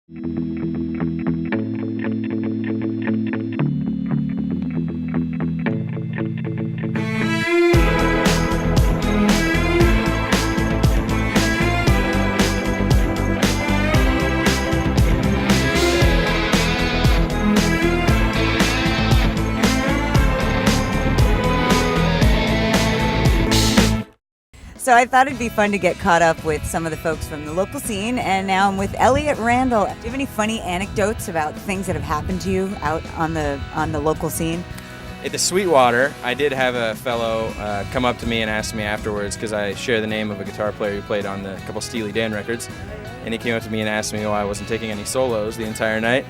So I thought it'd be fun to get caught up with some of the folks from the local scene, and now I'm with Elliot Randall. Do you have any funny anecdotes about things that have happened to you out on the local scene? At the Sweetwater, I did have a fellow come up to me and ask me afterwards, because I share the name of a guitar player who played on a couple Steely Dan records, and he came up to me and asked me why I wasn't taking any solos the entire night,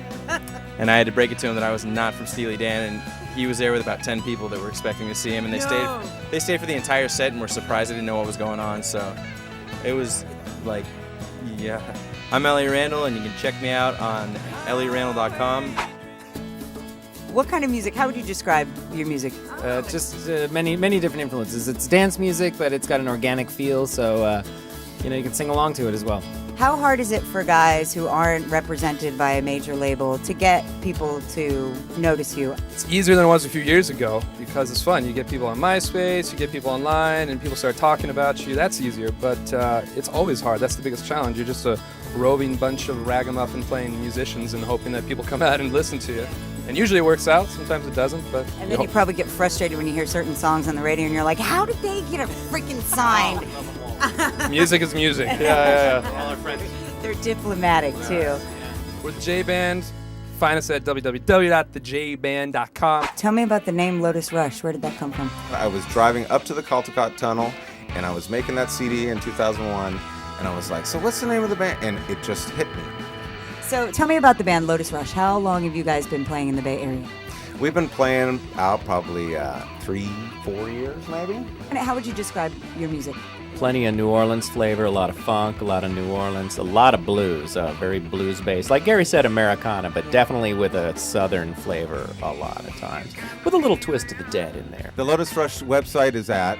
and I had to break it to him that I was not from Steely Dan, and he was there with about 10 people that were expecting to see him, and they stayed for the entire set and were surprised I didn't know what was going on. So it was like, yeah. I'm Elliot Randall, and you can check me out on elliotrandall.com. What kind of music? How would you describe your music? Just many different influences. It's dance music, but it's got an organic feel, so you can sing along to it as well. How hard is it for guys who aren't represented by a major label to get people to notice you? It's easier than it was a few years ago because it's fun. You get people on MySpace, you get people online, and people start talking about you. That's easier, but it's always hard. That's the biggest challenge. You're just a roving bunch of ragamuffin playing musicians and hoping that people come out and listen to you. And usually it works out. Sometimes it doesn't, but... And then you probably get frustrated when you hear certain songs on the radio and you're like, how did they get a freaking signed? Music is music. Yeah. All our friends. They're diplomatic, too. We're the J Band. Find us at www.thejband.com. Tell me about the name Lotus Rush. Where did that come from? I was driving up to the Caltecott Tunnel, and I was making that CD in 2001, and I was like, so what's the name of the band? And it just hit me. So tell me about the band Lotus Rush. How long have you guys been playing in the Bay Area? We've been playing out probably 3-4 years, maybe. And how would you describe your music? Plenty of New Orleans flavor, a lot of funk, a lot of New Orleans, a lot of blues, very blues-based. Like Gary said, Americana, but definitely with a southern flavor a lot of times, with a little twist of the Dead in there. The Lotus Rush website is at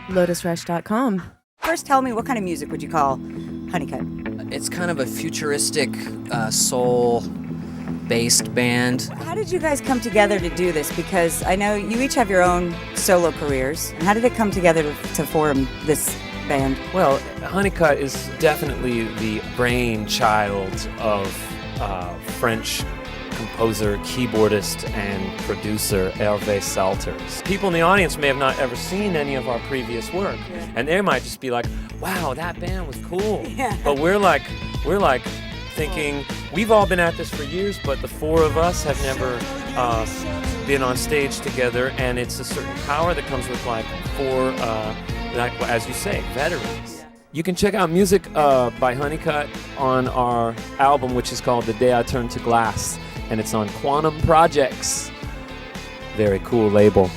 lotusrush.com. First, tell me, what kind of music would you call Honeycut? It's kind of a futuristic, soul-based band. How did you guys come together to do this? Because I know you each have your own solo careers. How did it come together to form this band? Well, Honeycut is definitely the brainchild of French composer, keyboardist, and producer Hervé Salters. People in the audience may have not ever seen any of our previous work, and they might just be like, wow, that band was cool. Yeah. But we're like thinking, we've all been at this for years, but the four of us have never been on stage together, and it's a certain power that comes with four, as you say, veterans. You can check out music by Honeycut on our album, which is called The Day I Turned to Glass, and it's on Quantum Projects. Very cool label.